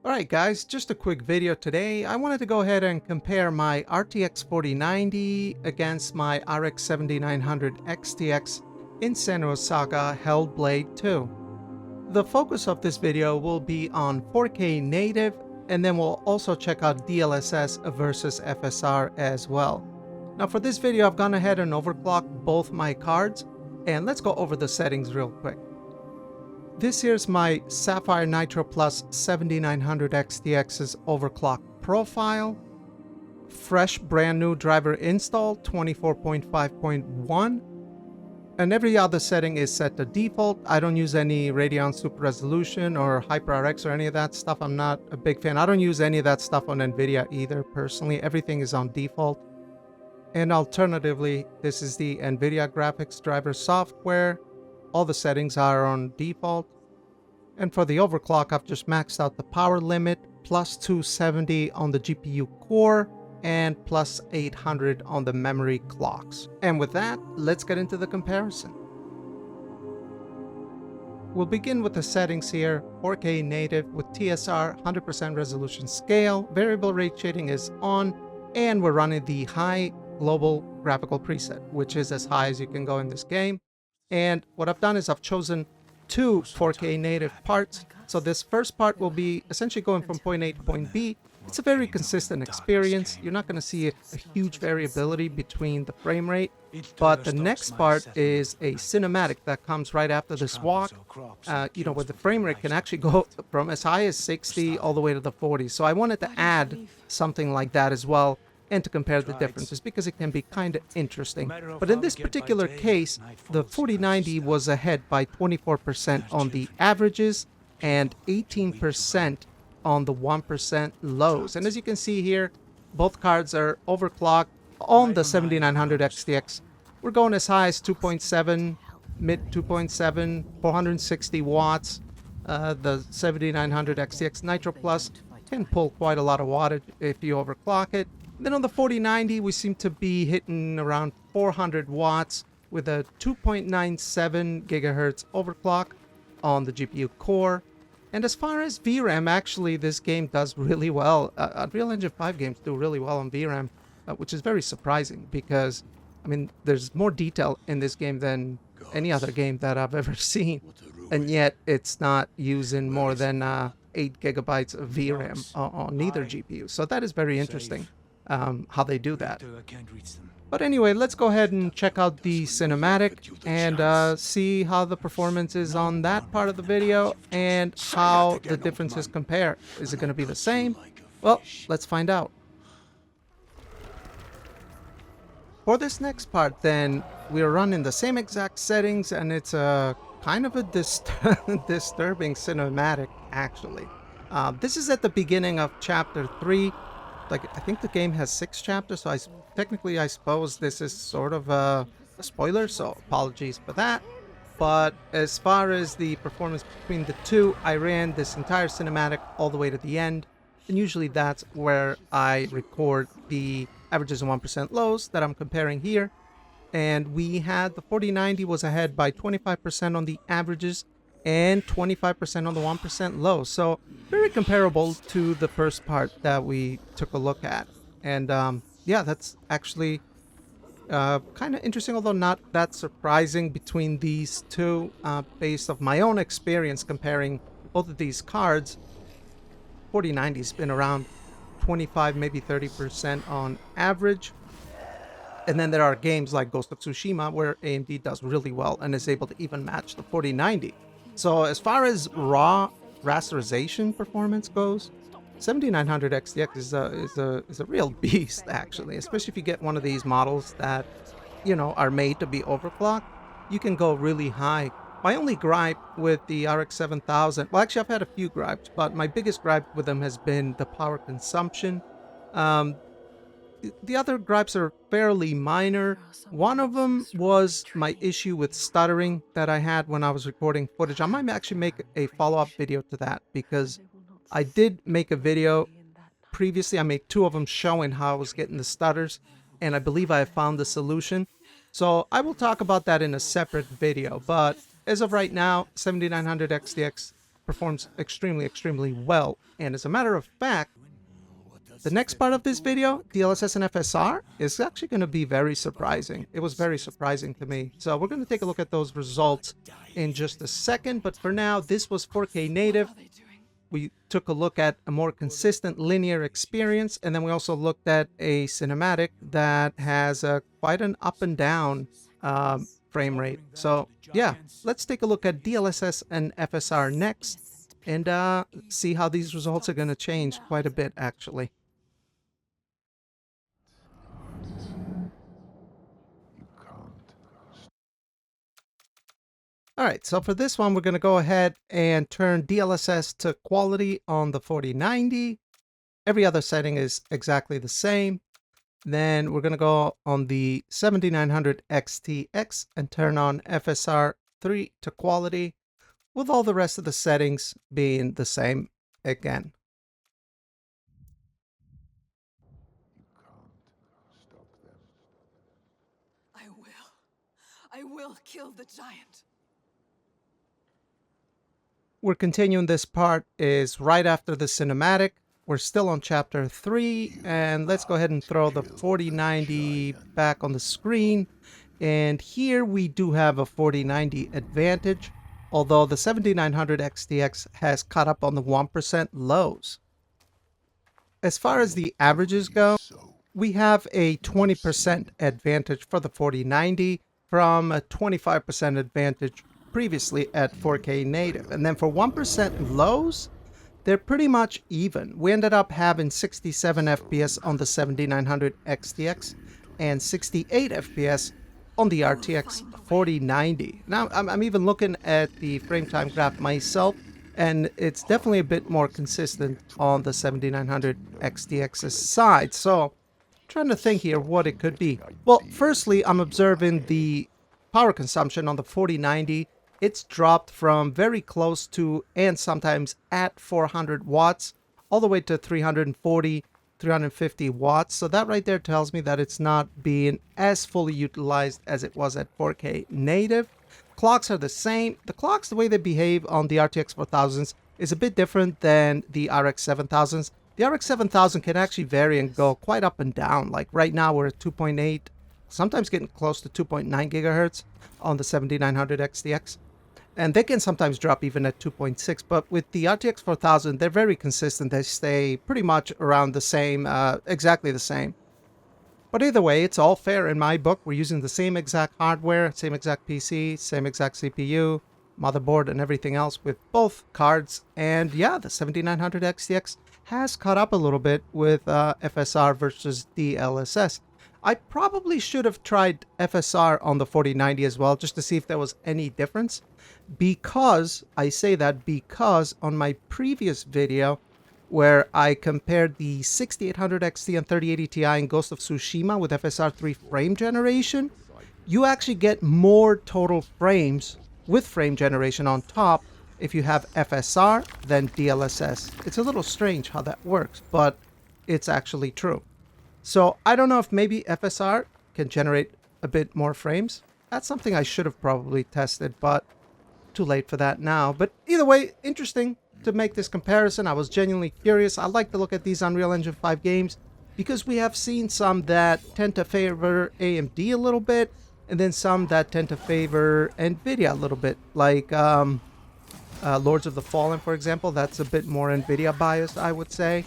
Alright guys, just a quick video today. I wanted to go ahead and compare my RTX 4090 against my RX 7900 XTX in Senua Saga Hellblade 2. The focus of this video will be on 4K native, and then we'll also check out DLSS versus FSR as well. Now for this video, I've gone ahead and overclocked both my cards, and let's go over the settings real quick. This here's my Sapphire Nitro Plus 7900 XTX's overclock profile. Fresh brand new driver install 24.5.1. And every other setting is set to default. I don't use any Radeon Super Resolution or HyperRX or any of that stuff. I'm not a big fan. I don't use any of that stuff on Nvidia either personally. Everything is on default. And alternatively, this is the Nvidia graphics driver software. All the settings are on default. And for the overclock, I've just maxed out the power limit, plus 270 on the GPU core, and plus 800 on the memory clocks. And with that, let's get into the comparison. We'll begin with the settings here. 4K native with TSR, 100% resolution scale, variable rate shading is on, and we're running the high global graphical preset, which is as high as you can go in this game. And what I've done is I've chosen two 4K native parts. So this first part will be essentially going from point A to point B. It's a very consistent experience. You're not going to see a huge variability between the frame rate. But the next part is a cinematic that comes right after this walk, where the frame rate can actually go from as high as 60 all the way to the 40s. So I wanted to add something like that as well, and to compare the differences because it can be kind of interesting. But in this particular case, the 4090 was ahead by 24% on the averages and 18% on the 1% lows. And as you can see here, both cards are overclocked. On the 7900 XTX, we're going as high as 2.7, mid 2.7, 460 watts. The 7900 XTX Nitro Plus can pull quite a lot of wattage if you overclock it. Then on the 4090, we seem to be hitting around 400 watts with a 2.97 gigahertz overclock on the GPU core. And as far as VRAM, actually, this game does really well. Unreal Engine 5 games do really well on VRAM, which is very surprising because, I mean, there's more detail in this game than any other game that I've ever seen. And yet, it's not using more than 8 gigabytes of VRAM on either GPU. So that is very interesting. How they do that. But anyway, let's go ahead and check out the cinematic and see how the performance is on that part of the video and how the differences compare. Is it going to be the same? Well, let's find out. For this next part then, we're running the same exact settings, and it's a kind of a disturbing cinematic actually. This is at the beginning of chapter 3. Like, I think the game has 6 chapters, so technically I suppose this is sort of a spoiler, so apologies for that. But as far as the performance between the two, I ran this entire cinematic all the way to the end, and usually that's where I record the averages and 1% lows that I'm comparing here. And we had the 4090 was ahead by 25% on the averages and 25% on the 1% low. So very comparable to the first part that we took a look at. And yeah, that's actually kind of interesting, although not that surprising between these two based off my own experience comparing both of these cards. 4090's been around 25, maybe 30% on average. And then there are games like Ghost of Tsushima where AMD does really well and is able to even match the 4090. So as far as raw rasterization performance goes, 7900 XTX is a real beast actually, especially if you get one of these models that, are made to be overclocked. You can go really high. My only gripe with the RX 7000, well actually I've had a few gripes, but my biggest gripe with them has been the power consumption. The other gripes are fairly minor. One of them was my issue with stuttering that I had when I was recording footage. I might actually make a follow-up video to that because I did make a video previously. I made 2 of them showing how I was getting the stutters, and I believe I have found the solution. So I will talk about that in a separate video. But as of right now, 7900 XTX performs extremely, extremely well. And as a matter of fact, the next part of this video, DLSS and FSR, is actually going to be very surprising. It was very surprising to me. So we're going to take a look at those results in just a second. But for now, this was 4K native. We took a look at a more consistent linear experience. And then we also looked at a cinematic that has quite an up and down frame rate. So yeah, let's take a look at DLSS and FSR next and see how these results are going to change quite a bit, actually. Alright, so for this one, we're going to go ahead and turn DLSS to quality on the 4090. Every other setting is exactly the same. Then we're going to go on the 7900 XTX and turn on FSR 3 to quality, with all the rest of the settings being the same again. I will kill the giant. We're continuing. This part is right after the cinematic. We're still on chapter 3, and let's go ahead and throw the 4090 back on the screen. And here we do have a 4090 advantage, although the 7900 XTX has caught up on the 1% lows. As far as the averages go, we have a 20% advantage for the 4090 from a 25% advantage previously at 4K native. And then for 1% lows, they're pretty much even. We ended up having 67 FPS on the 7900 XTX and 68 FPS on the RTX 4090. Now, I'm even looking at the frame time graph myself, and it's definitely a bit more consistent on the 7900 XTX's side. So, trying to think here what it could be. Well, firstly, I'm observing the power consumption on the 4090. It's dropped from very close to and sometimes at 400 watts all the way to 340, 350 watts. So that right there tells me that it's not being as fully utilized as it was at 4K native. Clocks are the same. The clocks, the way they behave on the RTX 4000s is a bit different than the RX 7000s. The RX 7000 can actually vary and go quite up and down. Like right now we're at 2.8, sometimes getting close to 2.9 gigahertz on the 7900 XTX. And they can sometimes drop even at 2.6, but with the RTX 4000, they're very consistent. They stay pretty much around the same, exactly the same. But either way, it's all fair in my book. We're using the same exact hardware, same exact PC, same exact CPU, motherboard, and everything else with both cards. And yeah, the 7900 XTX has caught up a little bit with FSR versus DLSS. I probably should have tried FSR on the 4090 as well, just to see if there was any difference. Because, I say that because on my previous video, where I compared the 6800 XT and 3080 Ti in Ghost of Tsushima with FSR 3 frame generation, you actually get more total frames with frame generation on top if you have FSR than DLSS. It's a little strange how that works, but it's actually true. So I don't know if maybe FSR can generate a bit more frames. That's something I should have probably tested, but too late for that now. But either way, interesting to make this comparison. I was genuinely curious. I like to look at these Unreal Engine 5 games because we have seen some that tend to favor AMD a little bit, and then some that tend to favor Nvidia a little bit, like Lords of the Fallen, for example. That's a bit more Nvidia biased, I would say.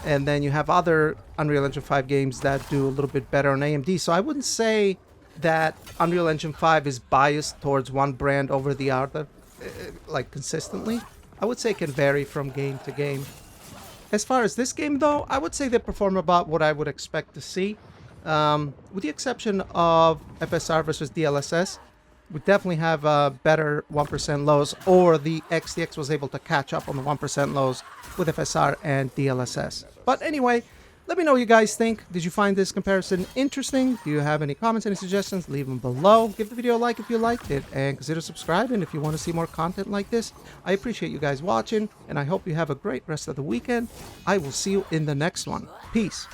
And then you have other Unreal Engine 5 games that do a little bit better on AMD. So I wouldn't say that Unreal Engine 5 is biased towards one brand over the other, like consistently. I would say it can vary from game to game. As far as this game, though, I would say they perform about what I would expect to see. With the exception of FSR versus DLSS, we definitely have better 1% lows, or the XTX was able to catch up on the 1% lows with FSR and DLSS. But anyway, let me know what you guys think. Did you find this comparison interesting? Do you have any comments, any suggestions? Leave them below. Give the video a like if you liked it, and consider subscribing if you want to see more content like this. I appreciate you guys watching, and I hope you have a great rest of the weekend. I will see you in the next one. Peace.